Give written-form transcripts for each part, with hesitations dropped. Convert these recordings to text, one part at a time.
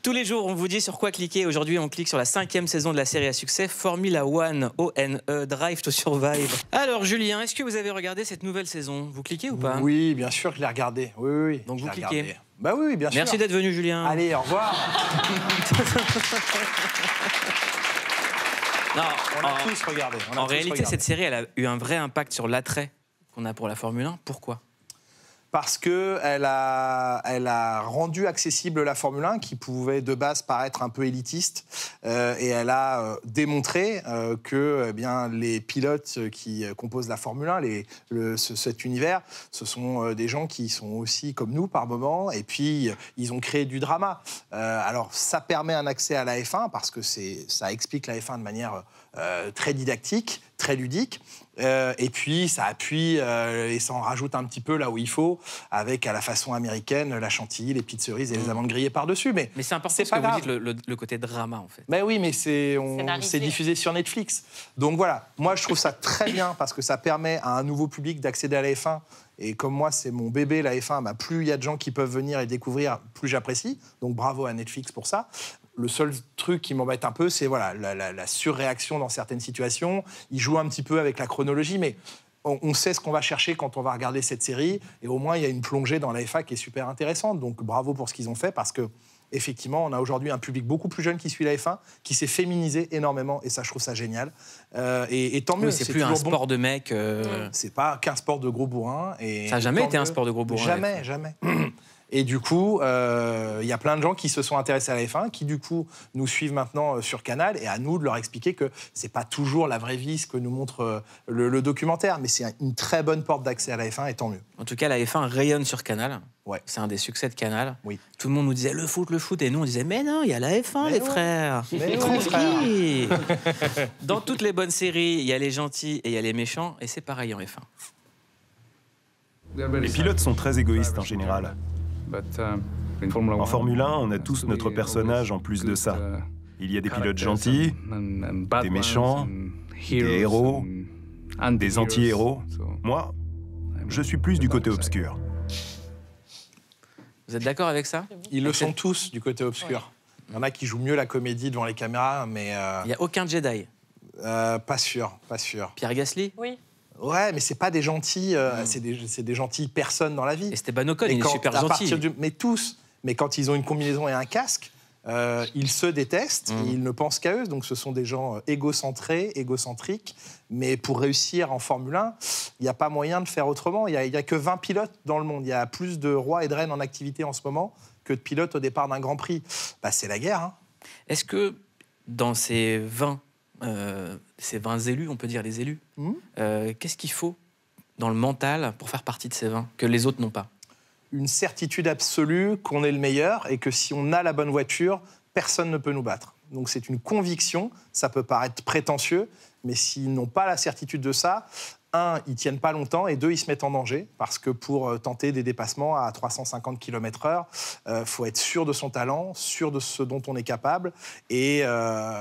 Tous les jours, on vous dit sur quoi cliquer. Aujourd'hui, on clique sur la 5e saison de la série à succès Formula One, ONE, Drive to Survive. Alors, Julien, est-ce que vous avez regardé cette nouvelle saison? Vous cliquez ou pas? Oui, bien sûr que je l'ai regardé. Oui, oui. Donc vous cliquez. Regardé. Bah oui, bien sûr. Merci d'être venu, Julien. Allez, au revoir. Non, On a tous regardé. En réalité, cette série, elle a eu un vrai impact sur l'attrait qu'on a pour la Formule 1. Pourquoi? Parce qu'elle a rendu accessible la Formule 1, qui pouvait de base paraître un peu élitiste, et elle a démontré que les pilotes qui composent la Formule 1, cet univers, ce sont des gens qui sont aussi comme nous par moment, et puis ils ont créé du drama. Alors ça permet un accès à la F1, parce que ça explique la F1 de manière très didactique, très ludique. Et puis ça appuie et ça en rajoute un petit peu là où il faut, avec à la façon américaine la chantilly, les petites cerises et les amandes grillées par-dessus. Mais c'est important ce que vous dites, le côté drama en fait. Mais oui, mais c'est diffusé sur Netflix. Donc voilà, moi je trouve ça très bien parce que ça permet à un nouveau public d'accéder à la F1. Et comme moi, c'est mon bébé, la F1, plus il y a de gens qui peuvent venir et découvrir, plus j'apprécie. Donc bravo à Netflix pour ça. Le seul truc qui m'embête un peu, c'est voilà, la surréaction dans certaines situations. Il joue un petit peu avec la chronologie, mais on sait ce qu'on va chercher quand on va regarder cette série. Et au moins, il y a une plongée dans la F1 qui est super intéressante. Donc bravo pour ce qu'ils ont fait, parce que effectivement, on a aujourd'hui un public beaucoup plus jeune qui suit la F1, qui s'est féminisé énormément, et ça, je trouve ça génial. Et tant mieux. Oui, c'est plus un sport de mec. C'est pas qu'un sport de gros bourrins. Et ça n'a jamais été un sport de gros bourrins. Jamais, jamais. Et du coup, il y a plein de gens qui se sont intéressés à la F1, qui du coup nous suivent maintenant sur Canal, et à nous de leur expliquer que c'est pas toujours la vraie vie ce que nous montre le documentaire, mais c'est une très bonne porte d'accès à la F1, et tant mieux. En tout cas, la F1 rayonne sur Canal. Ouais. C'est un des succès de Canal. Oui. Tout le monde nous disait le foot, et nous on disait mais non, il y a la F1, les frères. Mais tranquille. Dans toutes les bonnes séries, il y a les gentils et il y a les méchants, et c'est pareil en F1. Les pilotes sont très égoïstes en général. En Formule 1, on a tous notre personnage en plus de ça. Il y a des pilotes gentils, des méchants, des héros, des anti-héros. Moi, je suis plus du côté obscur. Vous êtes d'accord avec ça? Ils le sont tous du côté obscur. Il y en a qui jouent mieux la comédie devant les caméras, mais... Il n'y a aucun Jedi? Pas sûr, pas sûr. Pierre Gasly? Oui. Ouais, mais c'est pas des gentils, c'est des gentilles personnes dans la vie. Et Esteban Ocon, il est super gentil. Mais tous. Mais quand ils ont une combinaison et un casque, ils se détestent, et ils ne pensent qu'à eux. Donc ce sont des gens égocentriques. Mais pour réussir en Formule 1, il n'y a pas moyen de faire autrement. Il n'y a que 20 pilotes dans le monde. Il y a plus de rois et de reines en activité en ce moment que de pilotes au départ d'un Grand Prix. C'est la guerre. Hein. Est-ce que dans ces 20 élus, on peut dire les élus, qu'est-ce qu'il faut dans le mental pour faire partie de ces 20 que les autres n'ont pas? Une certitude absolue qu'on est le meilleur, et que si on a la bonne voiture, personne ne peut nous battre. Donc c'est une conviction, ça peut paraître prétentieux, mais s'ils n'ont pas la certitude de ça, un, ils tiennent pas longtemps, et deux, ils se mettent en danger, parce que pour tenter des dépassements à 350 km/h, faut être sûr de son talent, sûr de ce dont on est capable, et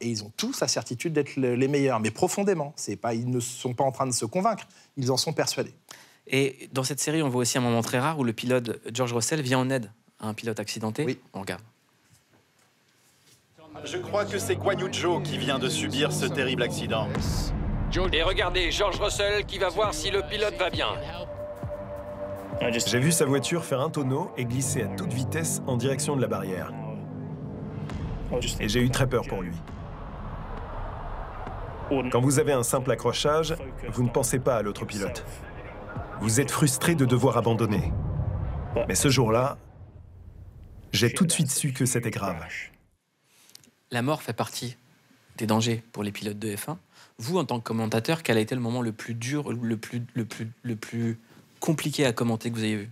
ils ont tous la certitude d'être les meilleurs, mais profondément. Ils ne sont pas en train de se convaincre, ils en sont persuadés. Et dans cette série, on voit aussi un moment très rare où le pilote George Russell vient en aide à un pilote accidenté. Oui. On regarde. Je crois que c'est Guan Yu Zhou qui vient de subir ce terrible accident. Et regardez, George Russell qui va voir si le pilote va bien. J'ai vu sa voiture faire un tonneau et glisser à toute vitesse en direction de la barrière. Et j'ai eu très peur pour lui. Quand vous avez un simple accrochage, vous ne pensez pas à l'autre pilote. Vous êtes frustré de devoir abandonner. Mais ce jour-là, j'ai tout de suite su que c'était grave. La mort fait partie des dangers pour les pilotes de F1. Vous, en tant que commentateur, quel a été le moment le plus dur, le plus compliqué à commenter que vous ayez vu?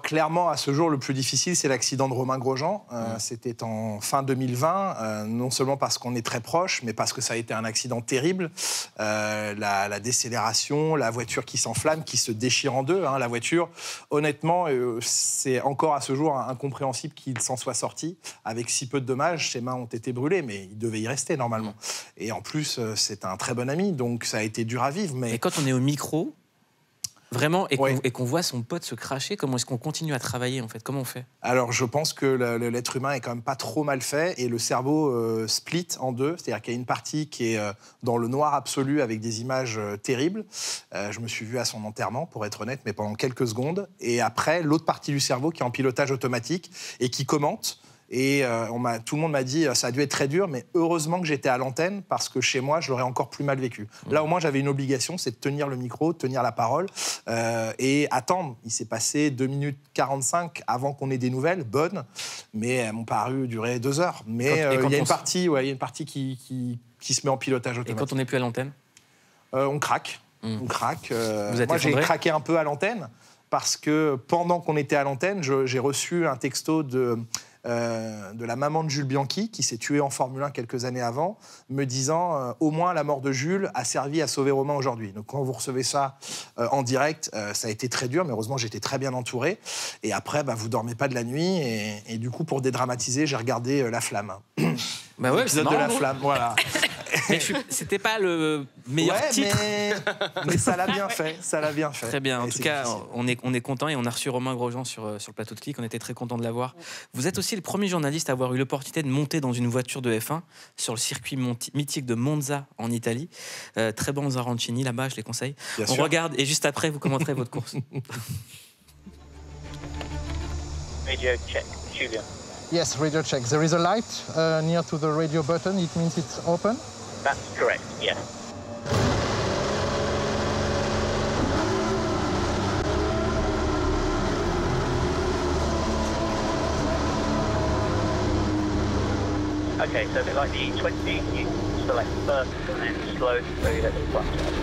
Clairement, à ce jour, le plus difficile, c'est l'accident de Romain Grosjean. C'était en fin 2020, non seulement parce qu'on est très proche, mais parce que ça a été un accident terrible. La décélération, la voiture qui s'enflamme, qui se déchire en deux. La voiture, honnêtement, c'est encore à ce jour incompréhensible qu'il s'en soit sorti. Avec si peu de dommages, ses mains ont été brûlées, mais il devait y rester normalement. Et en plus, c'est un très bon ami, donc ça a été dur à vivre. Mais et quand on est au micro, Vraiment, et qu'on voit son pote se cracher, comment est-ce qu'on continue à travailler en fait? Comment on fait? Alors, je pense que l'être humain est quand même pas trop mal fait et le cerveau split en deux. C'est-à-dire qu'il y a une partie qui est dans le noir absolu avec des images terribles. Je me suis vu à son enterrement, pour être honnête, mais pendant quelques secondes. Et après, l'autre partie du cerveau qui est en pilotage automatique et qui commente. Et tout le monde m'a dit ça a dû être très dur, mais heureusement que j'étais à l'antenne parce que chez moi, je l'aurais encore plus mal vécu. Là, au moins, j'avais une obligation, c'est de tenir le micro, de tenir la parole et attendre. Il s'est passé 2 minutes 45 avant qu'on ait des nouvelles bonnes, mais elles m'ont paru durer 2 heures. Mais il y a une partie qui se met en pilotage automatique. Et quand on n'est plus à l'antenne? On craque. On craque. Vous êtes moi, j'ai effondré? craqué un peu à l'antenne parce que pendant qu'on était à l'antenne, j'ai reçu un texto de la maman de Jules Bianchi, qui s'est tuée en Formule 1 quelques années avant, me disant au moins la mort de Jules a servi à sauver Romain aujourd'hui. Donc quand vous recevez ça en direct, ça a été très dur, mais heureusement j'étais très bien entouré. Et après, vous dormez pas de la nuit, et du coup, pour dédramatiser, j'ai regardé La Flamme. Bah ouais, l'épisode de La Flamme, voilà. Mais c'était pas le meilleur titre. Mais ça l'a bien fait, ça l'a bien fait. Très bien, en Et tout c'est cas, difficile. on est content et on a reçu Romain Grosjean sur le plateau de Click, on était très content de l'avoir. Vous êtes aussi le premier journaliste à avoir eu l'opportunité de monter dans une voiture de F1 sur le circuit mythique de Monza en Italie. Très bon Zarancini là-bas, je les conseille. Bien On sûr. regarde et juste après, vous commenterez votre course. Radio check, Julian. Yes, radio check. There is a light near to the radio button. It means it's open. That's correct, yes. Okay, so a bit like the E20, you select first and then slow so you let the front up.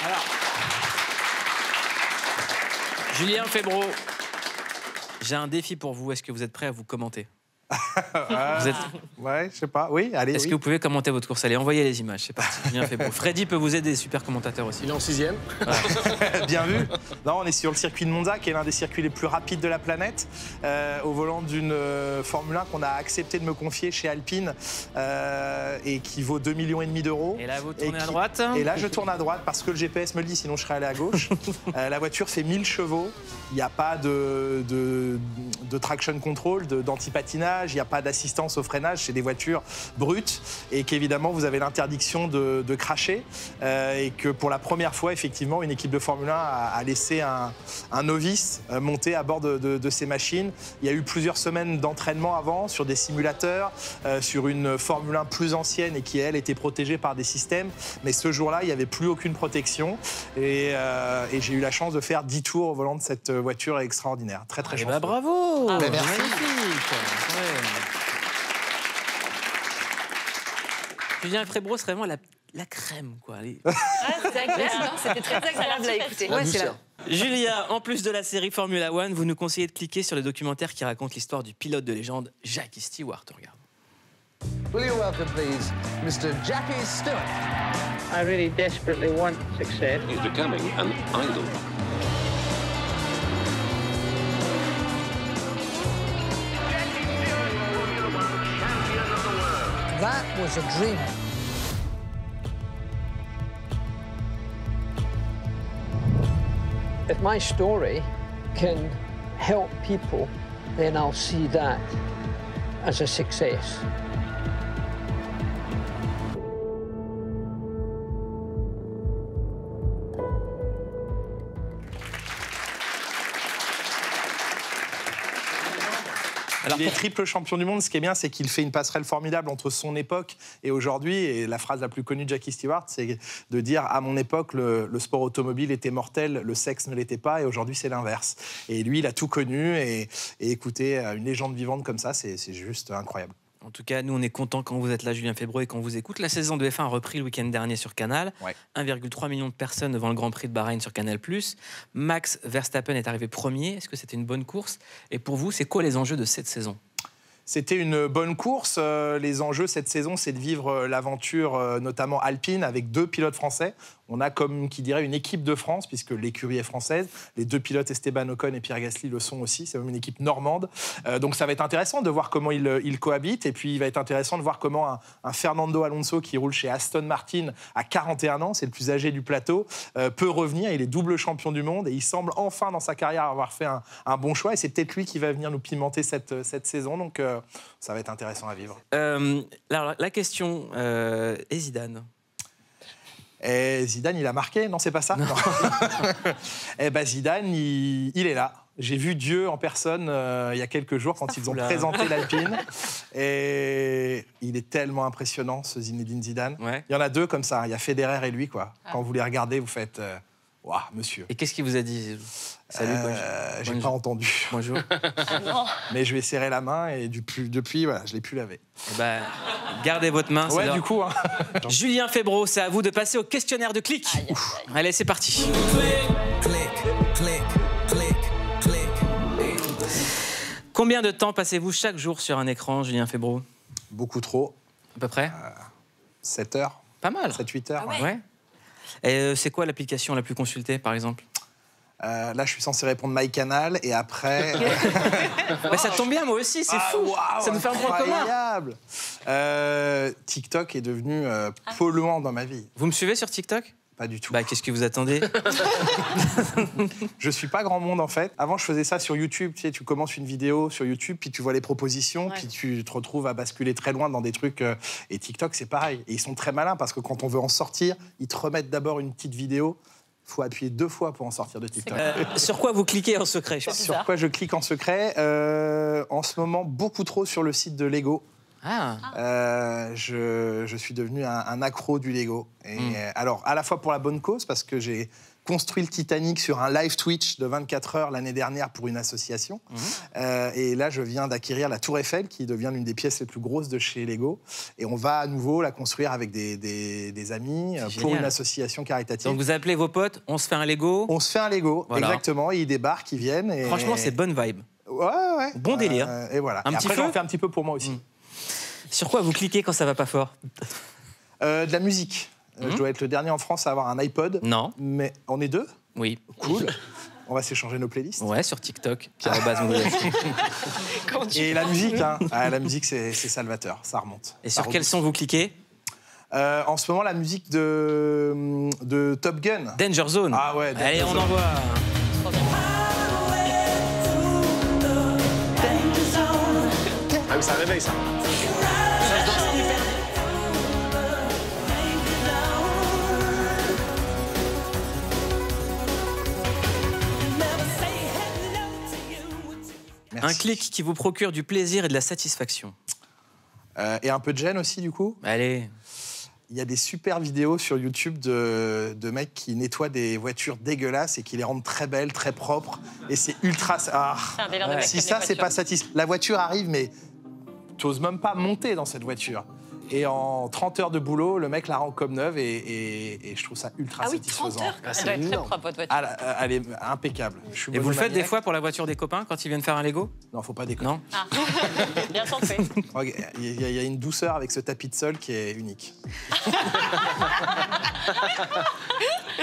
Alors, Julien Febvreau, j'ai un défi pour vous. Est-ce que vous êtes prêt à vous commenter? Vous êtes... Ouais, je sais pas. Oui, allez. Est-ce que vous pouvez commenter votre course? Allez, envoyez les images, c'est parti. Julien Febvreau. Freddy peut vous aider, super commentateur aussi. Il est en 6e. Bien vu. Non, on est sur le circuit de Monza, qui est l'un des circuits les plus rapides de la planète, au volant d'une Formule 1 qu'on a accepté de me confier chez Alpine et qui vaut 2,5 millions d'euros. Et là, vous tournez à droite. Et là, je tourne à droite parce que le GPS me le dit, sinon je serais allé à gauche. La voiture fait 1000 chevaux. Il n'y a pas de traction control, d'anti-patinage. Il n'y a pas d'assistance au freinage. C'est des voitures brutes et qu'évidemment, vous avez l'interdiction de cracher. Et que pour la première fois, effectivement, une équipe de Formule 1 a laissé un novice monter à bord de ces machines. Il y a eu plusieurs semaines d'entraînement avant sur des simulateurs, sur une Formule 1 plus ancienne et qui, elle, était protégée par des systèmes. Mais ce jour-là, il n'y avait plus aucune protection. Et j'ai eu la chance de faire 10 tours au volant de cette voiture extraordinaire. Très, très chanceux. Bravo. Merci. Magnifique. Ouais. Julien Febvreau, c'est vraiment la crème, quoi. C'est agréable, c'était très agréable à écouter. Ouais, c'est Julia, en plus de la série Formula One, vous nous conseillez de cliquer sur le documentaire qui raconte l'histoire du pilote de légende Jackie Stewart. Regarde. Will you welcome, please, Mr. Jackie Stewart? I really desperately want success. He's becoming an idol. That was a dream. If my story can help people, then I'll see that as a success. Alors, il est triple champion du monde. Ce qui est bien, c'est qu'il fait une passerelle formidable entre son époque et aujourd'hui. Et la phrase la plus connue de Jackie Stewart, c'est de dire « À mon époque, le sport automobile était mortel, le sexe ne l'était pas, et aujourd'hui, c'est l'inverse. » Et lui, il a tout connu. Et écoutez, une légende vivante comme ça, c'est juste incroyable. En tout cas, nous, on est contents quand vous êtes là, Julien Febvreau, et quand vous écoute. La saison de F1 a repris le week-end dernier sur Canal. Ouais. 1,3 million de personnes devant le Grand Prix de Bahreïn sur Canal+. Max Verstappen est arrivé premier. Est-ce que c'était une bonne course? Et pour vous, c'est quoi les enjeux de cette saison? C'était une bonne course. Les enjeux cette saison, c'est de vivre l'aventure, notamment alpine, avec 2 pilotes français. on a comme qui dirait une équipe de France, puisque l'écurie est française. Les 2 pilotes, Esteban Ocon et Pierre Gasly, le sont aussi. C'est même une équipe normande. Donc ça va être intéressant de voir comment ils cohabitent. Et puis il va être intéressant de voir comment un Fernando Alonso qui roule chez Aston Martin à 41 ans, c'est le plus âgé du plateau, peut revenir. Il est double champion du monde et il semble enfin dans sa carrière avoir fait un bon choix. Et c'est peut-être lui qui va venir nous pimenter cette saison. Donc ça va être intéressant à vivre. Alors, la question est Zidane. Et Zidane, il a marqué? Non, c'est pas ça. Non. Eh ben Zidane, il est là. J'ai vu Dieu en personne il y a quelques jours quand ils ont présenté l'Alpine. Et il est tellement impressionnant, ce Zinedine Zidane. Ouais. Il y en a 2 comme ça. Il y a Federer et lui, quoi. Quand vous les regardez, vous faites waouh, monsieur. Et qu'est-ce qu'il vous a dit? Salut, j'ai pas entendu. Bonjour. Mais je lui ai serré la main et depuis voilà, je l'ai plus lavé. Eh ben, gardez votre main. Ouais, du coup. Hein. Julien Febvreau, c'est à vous de passer au questionnaire de clic. Allez, c'est parti. Combien de temps passez-vous chaque jour sur un écran, Julien Febvreau? Beaucoup trop. À peu près 7 heures. Pas mal. 7-8 heures. Ah ouais. Et c'est quoi l'application la plus consultée, par exemple? Là, je suis censé répondre MyCanal et après... Bah, ça tombe bien, moi aussi, c'est fou. Wow, ça nous fait un point commun. TikTok est devenu polluant dans ma vie. Vous me suivez sur TikTok? Pas du tout. Bah, qu'est-ce que vous attendez? Je suis pas grand monde, en fait. Avant, je faisais ça sur YouTube. Tu sais, tu commences une vidéo sur YouTube, puis tu vois les propositions, puis tu te retrouves à basculer très loin dans des trucs. Et TikTok, c'est pareil. Et ils sont très malins parce que quand on veut en sortir, ils te remettent d'abord une petite vidéo. Il faut appuyer 2 fois pour en sortir de TikTok. Sur quoi vous cliquez en secret? Sur quoi je clique en secret? En ce moment, beaucoup trop sur le site de Lego. Je suis devenu un accro du Lego. Et alors, à la fois pour la bonne cause, parce que j'ai construit le Titanic sur un live Twitch de 24 heures l'année dernière pour une association. Et là, je viens d'acquérir la Tour Eiffel, qui devient l'une des pièces les plus grosses de chez Lego. Et on va à nouveau la construire avec des amis pour une association caritative. Donc vous appelez vos potes, on se fait un Lego? On se fait un Lego, voilà. Exactement. Et ils débarquent, ils viennent. Et... Franchement, c'est bonne vibe. Ouais. Bon délire. Et voilà. Et après, j'en fais un petit peu pour moi aussi. Sur quoi vous cliquez quand ça va pas fort? De la musique. Je dois être le dernier en France à avoir un iPod. Non. Mais on est 2? Oui. Cool. On va s'échanger nos playlists. Ouais, sur TikTok. Et la musique, hein. La musique, c'est salvateur. Ça remonte. Et sur quel son vous cliquez? En ce moment, la musique de Top Gun. Danger Zone. Ah ouais. Allez, on envoie. Ah oui, ça réveille, ça. Merci. Un clic qui vous procure du plaisir et de la satisfaction. Et un peu de gêne aussi, du coup. Allez. Il y a des super vidéos sur YouTube de mecs qui nettoient des voitures dégueulasses et qui les rendent très belles, très propres. Et c'est ultra... Si ça, c'est pas satisfaisant. La voiture arrive, mais tu n'oses même pas monter dans cette voiture. Et en 30 heures de boulot, le mec la rend comme neuve et je trouve ça ultra satisfaisant. 30 heures. Elle doit être très propre, votre voiture. Elle est impeccable. Et vous le faites des fois pour la voiture des copains quand ils viennent faire un Lego? Non, faut pas déconner. Non. Bien tenté. Il y a une douceur avec ce tapis de sol qui est unique.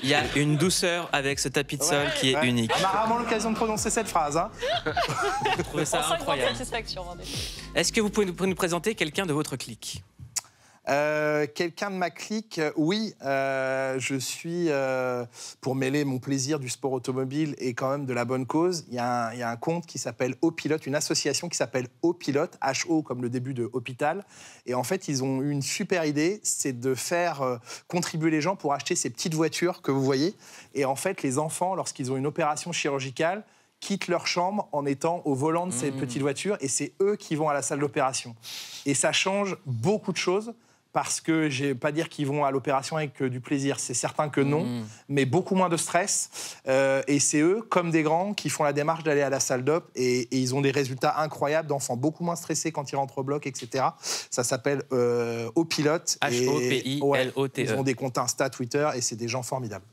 Il y a une douceur avec ce tapis de sol qui est unique. On a rarement l'occasion de prononcer cette phrase. Hein. Je trouvais ça incroyable. Est-ce que vous pouvez nous présenter quelqu'un de votre clique? Quelqu'un de ma clique, oui. Je suis, pour mêler mon plaisir du sport automobile et quand même de la bonne cause, il y a un compte qui s'appelle Au-Pilote, une association qui s'appelle Au-Pilote, H-O comme le début de hôpital. Et en fait, ils ont eu une super idée, c'est de faire contribuer les gens pour acheter ces petites voitures que vous voyez. Et en fait, les enfants, lorsqu'ils ont une opération chirurgicale, quittent leur chambre en étant au volant de ces petites voitures et c'est eux qui vont à la salle d'opération. Et ça change beaucoup de choses. Parce que je ne vais pas dire qu'ils vont à l'opération avec du plaisir, c'est certain que non, mais beaucoup moins de stress. Et c'est eux, comme des grands, qui font la démarche d'aller à la salle d'op et ils ont des résultats incroyables d'enfants beaucoup moins stressés quand ils rentrent au bloc, etc. Ça s'appelle Au-Pilote. H-O-P-I-L-O-T-E. Ils ont des comptes Insta, Twitter et c'est des gens formidables.